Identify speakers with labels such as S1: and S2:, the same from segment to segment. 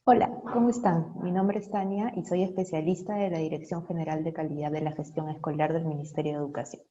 S1: Hola, ¿cómo están? Mi nombre es Tania y soy especialista de la Dirección General de Calidad de la Gestión Escolar del Ministerio de Educación.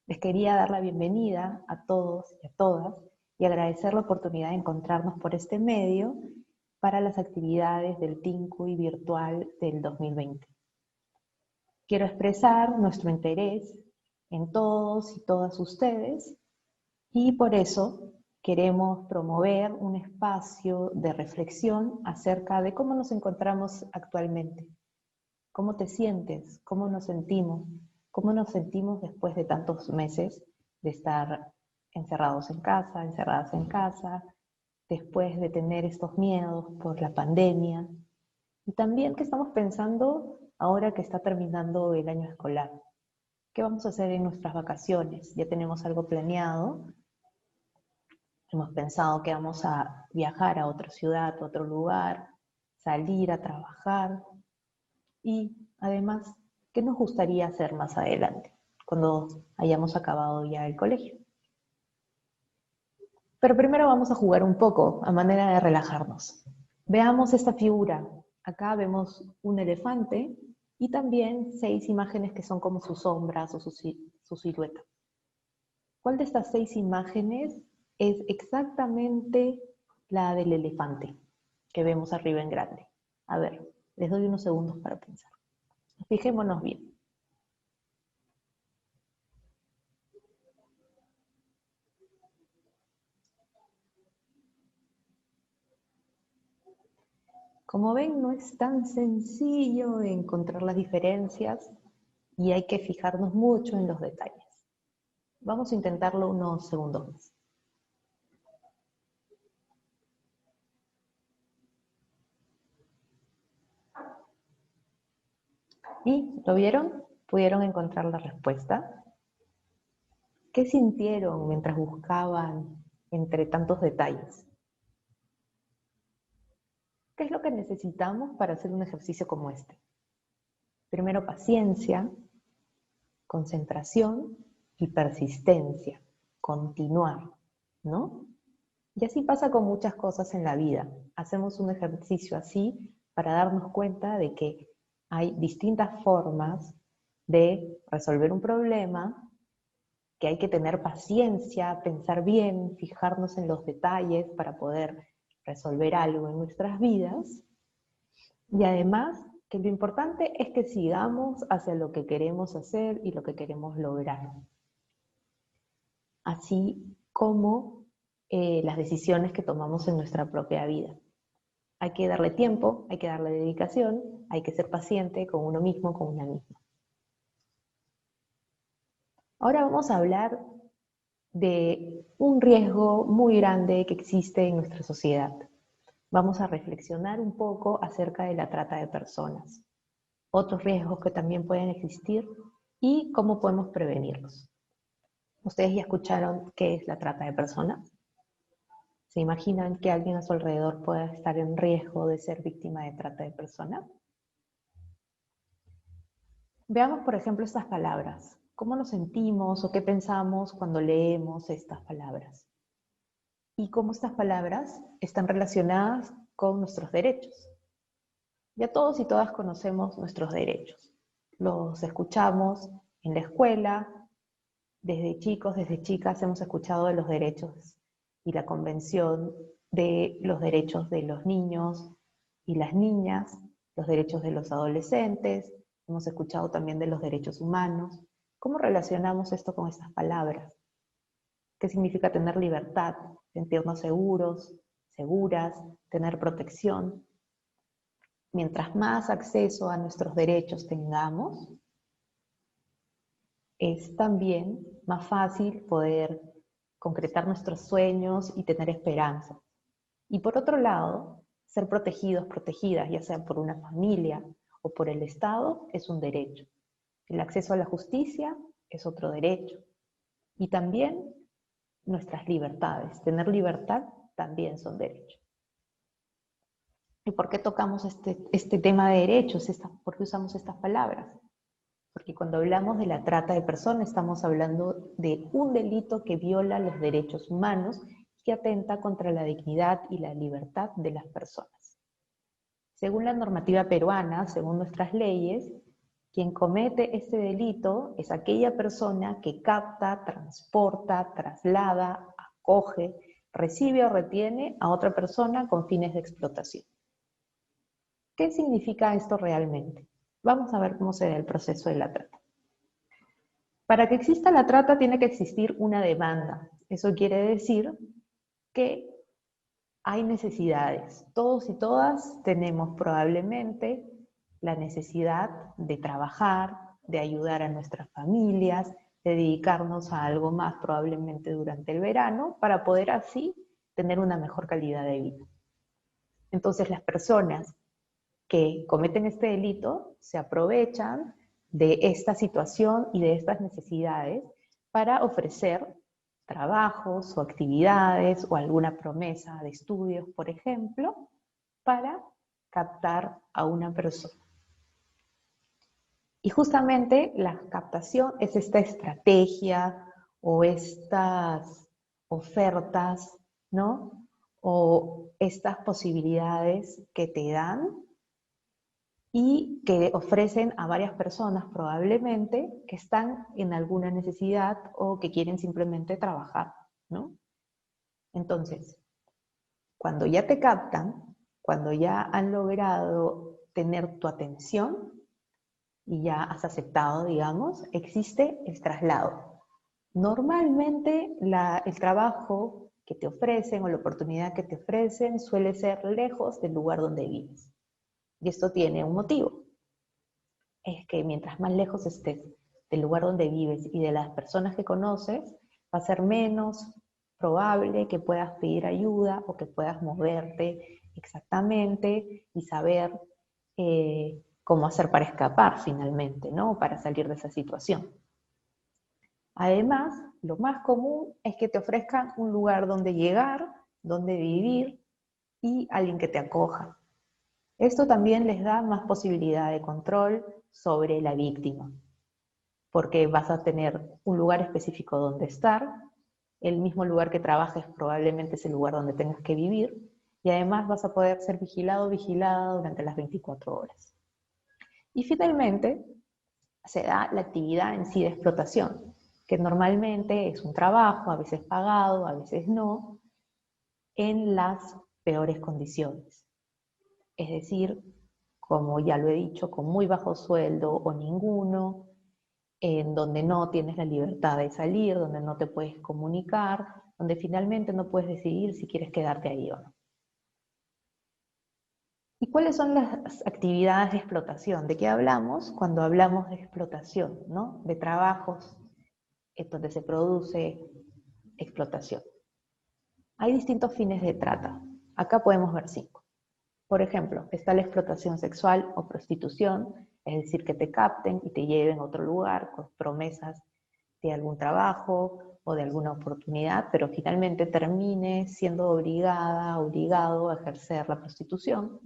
S1: Les quería dar la bienvenida a todos y a todas y agradecer la oportunidad de encontrarnos por este medio para las actividades del TINCUI virtual del 2020. Quiero expresar nuestro interés en todos y todas ustedes y por eso queremos promover un espacio de reflexión acerca de cómo nos encontramos actualmente. ¿Cómo te sientes? ¿Cómo nos sentimos? ¿Cómo nos sentimos después de tantos meses de estar encerrados en casa, encerradas en casa, después de tener estos miedos por la pandemia? Y también qué estamos pensando ahora que está terminando el año escolar. ¿Qué vamos a hacer en nuestras vacaciones? ¿Ya tenemos algo planeado? Hemos pensado que vamos a viajar a otra ciudad, a otro lugar, salir a trabajar y además, ¿qué nos gustaría hacer más adelante, cuando hayamos acabado ya el colegio? Pero primero vamos a jugar un poco a manera de relajarnos. Veamos esta figura. Acá vemos un elefante y también 6 imágenes que son como sus sombras o su silueta. ¿Cuál de estas 6 imágenes es exactamente la del elefante que vemos arriba en grande? A ver, les doy unos segundos para pensar. Fijémonos bien. Como ven, no es tan sencillo encontrar las diferencias y hay que fijarnos mucho en los detalles. Vamos a intentarlo unos segundos más. ¿Y lo vieron? ¿Pudieron encontrar la respuesta? ¿Qué sintieron mientras buscaban entre tantos detalles? ¿Qué es lo que necesitamos para hacer un ejercicio como este? Primero, paciencia, concentración y persistencia. Continuar, ¿no? Y así pasa con muchas cosas en la vida. Hacemos un ejercicio así para darnos cuenta de que hay distintas formas de resolver un problema, que hay que tener paciencia, pensar bien, fijarnos en los detalles para poder resolver algo en nuestras vidas. Y además, que lo importante es que sigamos hacia lo que queremos hacer y lo que queremos lograr. Así como las decisiones que tomamos en nuestra propia vida. Hay que darle tiempo, hay que darle dedicación, hay que ser paciente con uno mismo, con una misma. Ahora vamos a hablar de un riesgo muy grande que existe en nuestra sociedad. Vamos a reflexionar un poco acerca de la trata de personas, otros riesgos que también pueden existir y cómo podemos prevenirlos. ¿Ustedes ya escucharon qué es la trata de personas? ¿Se imaginan que alguien a su alrededor pueda estar en riesgo de ser víctima de trata de personas? Veamos, por ejemplo, estas palabras. ¿Cómo nos sentimos o qué pensamos cuando leemos estas palabras? Y cómo estas palabras están relacionadas con nuestros derechos. Ya todos y todas conocemos nuestros derechos. Los escuchamos en la escuela, desde chicos, desde chicas hemos escuchado de los derechos y la Convención de los Derechos de los Niños y las Niñas, los derechos de los adolescentes, hemos escuchado también de los derechos humanos. ¿Cómo relacionamos esto con estas palabras? ¿Qué significa tener libertad? Sentirnos seguros, seguras, tener protección. Mientras más acceso a nuestros derechos tengamos, es también más fácil poder concretar nuestros sueños y tener esperanza. Y por otro lado, ser protegidos, protegidas, ya sea por una familia o por el Estado, es un derecho. El acceso a la justicia es otro derecho. Y también nuestras libertades. Tener libertad también son derechos. ¿Y por qué tocamos este tema de derechos? ¿Por qué usamos estas palabras? Porque cuando hablamos de la trata de personas estamos hablando de un delito que viola los derechos humanos y que atenta contra la dignidad y la libertad de las personas. Según la normativa peruana, según nuestras leyes, quien comete este delito es aquella persona que capta, transporta, traslada, acoge, recibe o retiene a otra persona con fines de explotación. ¿Qué significa esto realmente? Vamos a ver cómo se da el proceso de la trata. Para que exista la trata tiene que existir una demanda. Eso quiere decir que hay necesidades. Todos y todas tenemos probablemente la necesidad de trabajar, de ayudar a nuestras familias, de dedicarnos a algo más probablemente durante el verano, para poder así tener una mejor calidad de vida. Entonces las personas que cometen este delito se aprovechan de esta situación y de estas necesidades para ofrecer trabajos o actividades o alguna promesa de estudios, por ejemplo, para captar a una persona. Y justamente la captación es esta estrategia o estas ofertas, ¿no? O estas posibilidades que te dan y que ofrecen a varias personas probablemente que están en alguna necesidad o que quieren simplemente trabajar, ¿no? Entonces, cuando ya te captan, cuando ya han logrado tener tu atención y ya has aceptado, digamos, existe el traslado. Normalmente el trabajo que te ofrecen o la oportunidad que te ofrecen suele ser lejos del lugar donde vives. Y esto tiene un motivo. Es que mientras más lejos estés del lugar donde vives y de las personas que conoces, va a ser menos probable que puedas pedir ayuda o que puedas moverte exactamente y saber cómo hacer para escapar finalmente, ¿no? Para salir de esa situación. Además, lo más común es que te ofrezcan un lugar donde llegar, donde vivir y alguien que te acoja. Esto también les da más posibilidad de control sobre la víctima, porque vas a tener un lugar específico donde estar, el mismo lugar que trabajes probablemente es el lugar donde tengas que vivir, y además vas a poder ser vigilado o vigilada durante las 24 horas. Y finalmente, se da la actividad en sí de explotación, que normalmente es un trabajo, a veces pagado, a veces no, en las peores condiciones. Es decir, como ya lo he dicho, con muy bajo sueldo o ninguno, en donde no tienes la libertad de salir, donde no te puedes comunicar, donde finalmente no puedes decidir si quieres quedarte ahí o no. ¿Y cuáles son las actividades de explotación? ¿De qué hablamos cuando hablamos de explotación, ¿no? De trabajos donde se produce explotación. Hay distintos fines de trata. Acá podemos ver 5. Por ejemplo, está la explotación sexual o prostitución, es decir, que te capten y te lleven a otro lugar con promesas de algún trabajo o de alguna oportunidad, pero finalmente termine siendo obligado a ejercer la prostitución.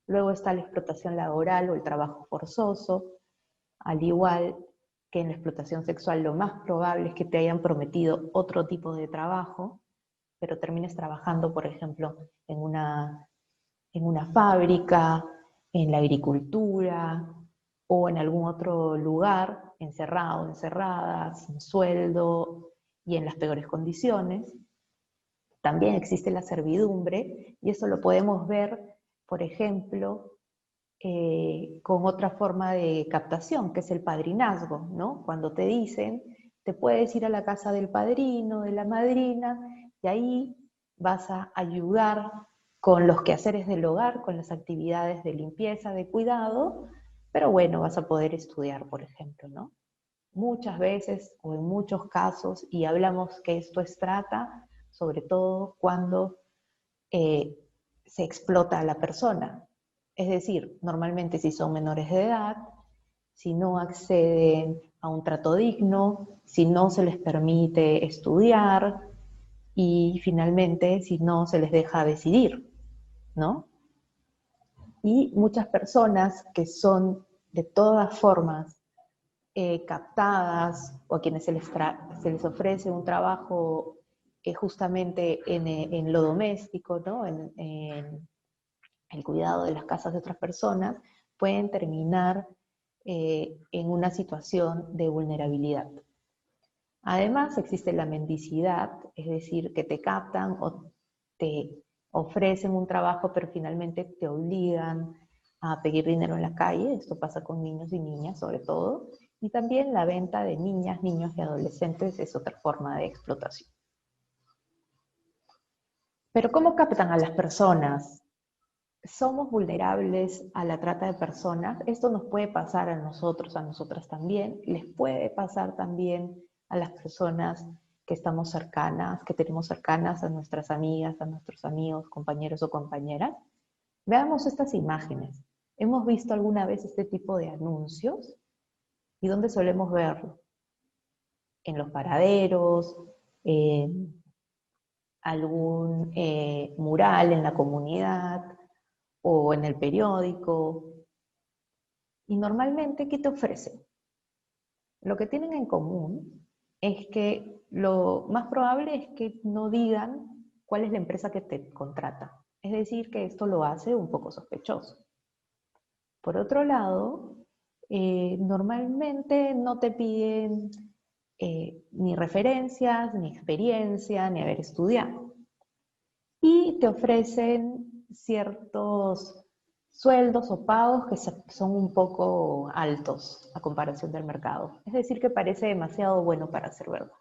S1: Luego está la explotación laboral o el trabajo forzoso, al igual que en la explotación sexual lo más probable es que te hayan prometido otro tipo de trabajo, pero termines trabajando, por ejemplo, en una fábrica, en la agricultura o en algún otro lugar, encerrado, encerrada, sin sueldo y en las peores condiciones. También existe la servidumbre y eso lo podemos ver, por ejemplo, con otra forma de captación, que es el padrinazgo, ¿no? Cuando te dicen, te puedes ir a la casa del padrino, de la madrina, y ahí vas a ayudar con los quehaceres del hogar, con las actividades de limpieza, de cuidado, pero bueno, vas a poder estudiar, por ejemplo, ¿no? Muchas veces o en muchos casos, y hablamos que esto es trata, sobre todo cuando se explota a la persona. Es decir, normalmente si son menores de edad, si no acceden a un trato digno, si no se les permite estudiar y finalmente si no se les deja decidir, ¿no? Y muchas personas que son de todas formas captadas o a quienes se les ofrece un trabajo justamente en lo doméstico, ¿no? el cuidado de las casas de otras personas, pueden terminar en una situación de vulnerabilidad. Además, existe la mendicidad, es decir, que te captan o te ofrecen un trabajo, pero finalmente te obligan a pedir dinero en la calle. Esto pasa con niños y niñas sobre todo. Y también la venta de niñas, niños y adolescentes es otra forma de explotación. Pero ¿cómo captan a las personas? ¿Somos vulnerables a la trata de personas? Esto nos puede pasar a nosotros, a nosotras también. Les puede pasar también a las personas que estamos cercanas, que tenemos cercanas, a nuestras amigas, a nuestros amigos, compañeros o compañeras. Veamos estas imágenes. ¿Hemos visto alguna vez este tipo de anuncios? ¿Y dónde solemos verlo? En los paraderos, en algún mural en la comunidad o en el periódico. Y normalmente, ¿qué te ofrecen? Lo que tienen en común es que lo más probable es que no digan cuál es la empresa que te contrata. Es decir, que esto lo hace un poco sospechoso. Por otro lado, normalmente no te piden ni referencias, ni experiencia, ni haber estudiado. Y te ofrecen ciertos sueldos o pagos que son un poco altos a comparación del mercado. Es decir, que parece demasiado bueno para ser verdad.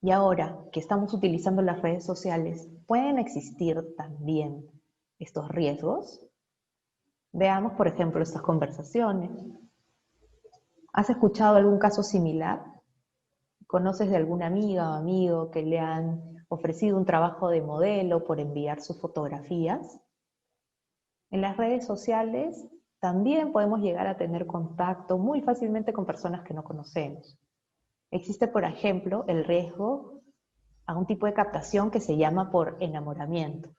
S1: Y ahora que estamos utilizando las redes sociales, ¿pueden existir también estos riesgos? Veamos, por ejemplo, estas conversaciones. ¿Has escuchado algún caso similar? ¿Conoces de alguna amiga o amigo que le han ofrecido un trabajo de modelo por enviar sus fotografías? En las redes sociales también podemos llegar a tener contacto muy fácilmente con personas que no conocemos. Existe, por ejemplo, el riesgo a un tipo de captación que se llama por enamoramiento.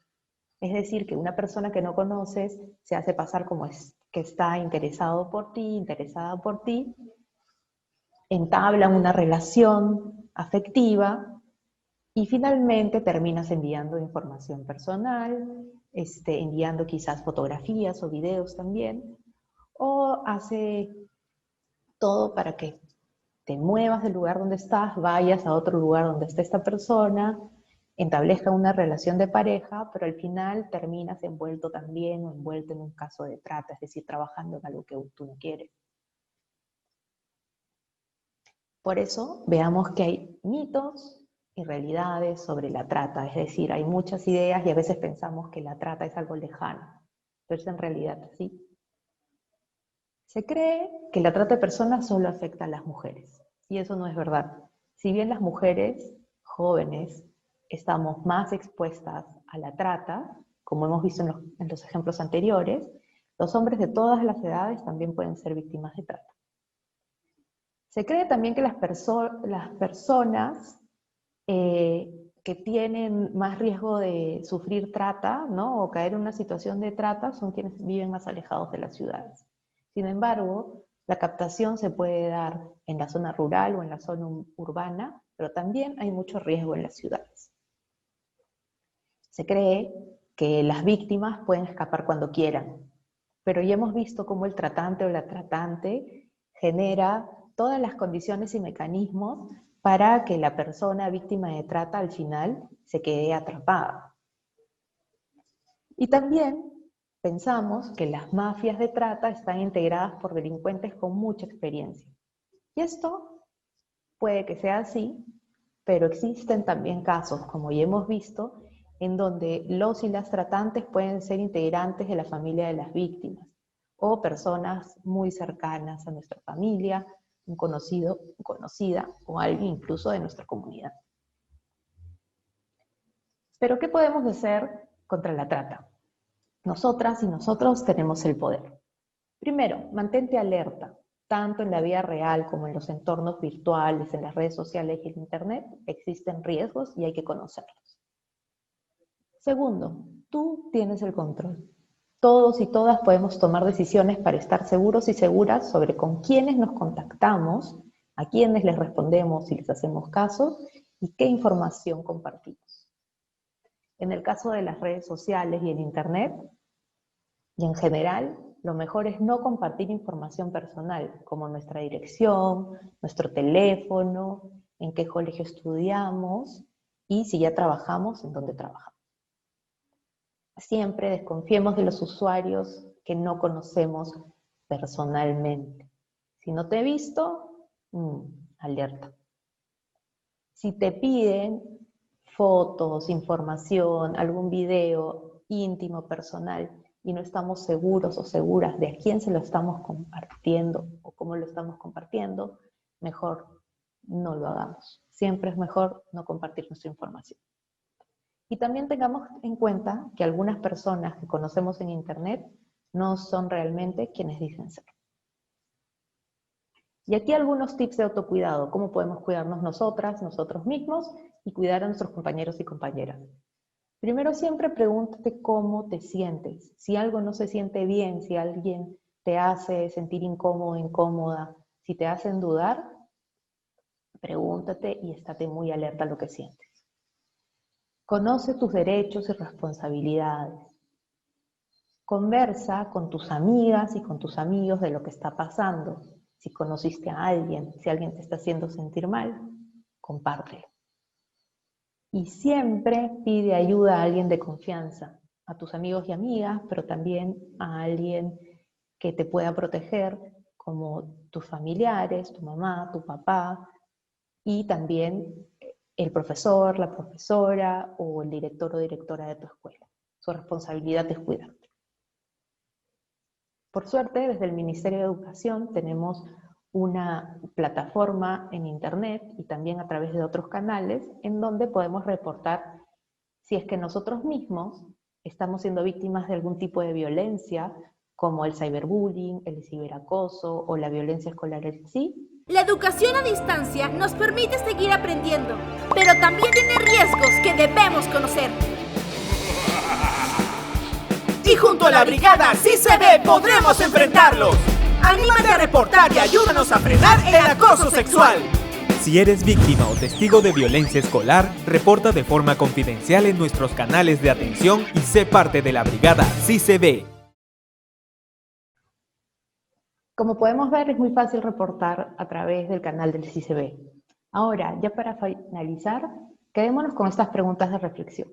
S1: Es decir, que una persona que no conoces se hace pasar como que está interesado por ti, interesada por ti, entablan una relación afectiva y finalmente terminas enviando información personal, enviando quizás fotografías o videos también, o hace todo para que te muevas del lugar donde estás, vayas a otro lugar donde está esta persona, establezca una relación de pareja, pero al final terminas envuelto también o envuelto en un caso de trata, es decir, trabajando en algo que tú no quieres. Por eso veamos que hay mitos y realidades sobre la trata, es decir, hay muchas ideas y a veces pensamos que la trata es algo lejano, pero es en realidad así. Se cree que la trata de personas solo afecta a las mujeres, y eso no es verdad. Si bien las mujeres jóvenes estamos más expuestas a la trata, como hemos visto en los ejemplos anteriores, los hombres de todas las edades también pueden ser víctimas de trata. Se cree también que las personas que tienen más riesgo de sufrir trata, ¿no? O caer en una situación de trata son quienes viven más alejados de las ciudades. Sin embargo, la captación se puede dar en la zona rural o en la zona urbana, pero también hay mucho riesgo en las ciudades. Se cree que las víctimas pueden escapar cuando quieran, pero ya hemos visto cómo el tratante o la tratante genera todas las condiciones y mecanismos para que la persona víctima de trata al final se quede atrapada. Y también pensamos que las mafias de trata están integradas por delincuentes con mucha experiencia. Y esto puede que sea así, pero existen también casos, como ya hemos visto, en donde los y las tratantes pueden ser integrantes de la familia de las víctimas o personas muy cercanas a nuestra familia, un conocido, conocida o alguien incluso de nuestra comunidad. Pero ¿qué podemos hacer contra la trata? Nosotras y nosotros tenemos el poder. Primero, mantente alerta. Tanto en la vida real como en los entornos virtuales, en las redes sociales y en Internet, existen riesgos y hay que conocerlos. Segundo, tú tienes el control. Todos y todas podemos tomar decisiones para estar seguros y seguras sobre con quiénes nos contactamos, a quiénes les respondemos y les hacemos caso y qué información compartimos. En el caso de las redes sociales y el Internet, y en general, lo mejor es no compartir información personal, como nuestra dirección, nuestro teléfono, en qué colegio estudiamos y si ya trabajamos, en dónde trabajamos. Siempre desconfiemos de los usuarios que no conocemos personalmente. Si no te he visto, alerta. Si te piden fotos, información, algún video íntimo, personal, y no estamos seguros o seguras de a quién se lo estamos compartiendo o cómo lo estamos compartiendo, mejor no lo hagamos. Siempre es mejor no compartir nuestra información. Y también tengamos en cuenta que algunas personas que conocemos en Internet no son realmente quienes dicen ser. Y aquí algunos tips de autocuidado, cómo podemos cuidarnos nosotras, nosotros mismos, y cuidar a nuestros compañeros y compañeras. Primero siempre pregúntate cómo te sientes. Si algo no se siente bien, si alguien te hace sentir incómodo, incómoda, si te hacen dudar, pregúntate y estate muy alerta a lo que sientes. Conoce tus derechos y responsabilidades. Conversa con tus amigas y con tus amigos de lo que está pasando. Si conociste a alguien, si alguien te está haciendo sentir mal, compártelo. Y siempre pide ayuda a alguien de confianza, a tus amigos y amigas, pero también a alguien que te pueda proteger, como tus familiares, tu mamá, tu papá, y también el profesor, la profesora o el director o directora de tu escuela. Su responsabilidad es cuidarte. Por suerte, desde el Ministerio de Educación tenemos una plataforma en Internet y también a través de otros canales en donde podemos reportar si es que nosotros mismos estamos siendo víctimas de algún tipo de violencia, como el cyberbullying, el ciberacoso o la violencia escolar en sí.
S2: La educación a distancia nos permite seguir aprendiendo, pero también tiene riesgos que debemos conocer.
S3: Y junto a la brigada Sí Se Ve podremos enfrentarlos. Anímate a reportar y ayúdanos a frenar el acoso sexual.
S4: Si eres víctima o testigo de violencia escolar, reporta de forma confidencial en nuestros canales de atención y sé parte de la brigada Sí Se Ve.
S1: Como podemos ver, es muy fácil reportar a través del canal del Sí Se Ve. Ahora, ya para finalizar, quedémonos con estas preguntas de reflexión.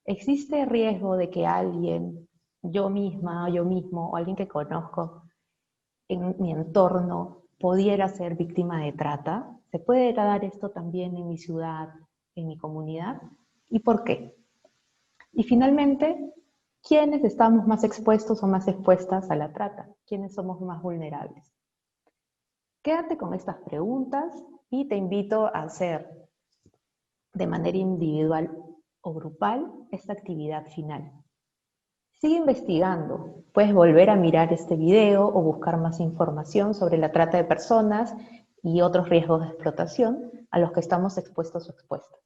S1: ¿Existe riesgo de que alguien, yo misma, yo mismo, o alguien que conozco en mi entorno, pudiera ser víctima de trata? ¿Se puede dar esto también en mi ciudad, en mi comunidad? ¿Y por qué? Y finalmente, ¿quiénes estamos más expuestos o más expuestas a la trata? ¿Quiénes somos más vulnerables? Quédate con estas preguntas y te invito a hacer de manera individual o grupal esta actividad final. Sigue investigando, puedes volver a mirar este video o buscar más información sobre la trata de personas y otros riesgos de explotación a los que estamos expuestos o expuestas.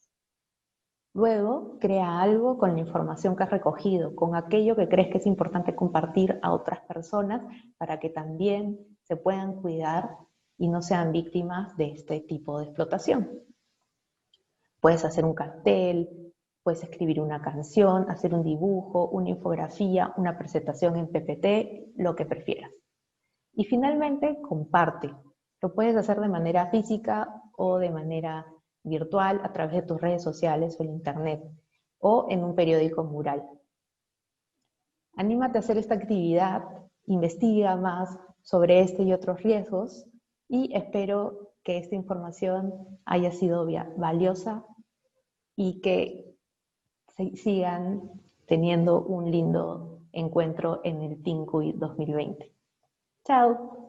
S1: Luego, crea algo con la información que has recogido, con aquello que crees que es importante compartir a otras personas para que también se puedan cuidar y no sean víctimas de este tipo de explotación. Puedes hacer un cartel, puedes escribir una canción, hacer un dibujo, una infografía, una presentación en PPT, lo que prefieras. Y finalmente, comparte. Lo puedes hacer de manera física o de manera virtual a través de tus redes sociales o el Internet, o en un periódico mural. Anímate a hacer esta actividad, investiga más sobre este y otros riesgos, y espero que esta información haya sido valiosa y que sigan teniendo un lindo encuentro en el TINCUY 2020. ¡Chao!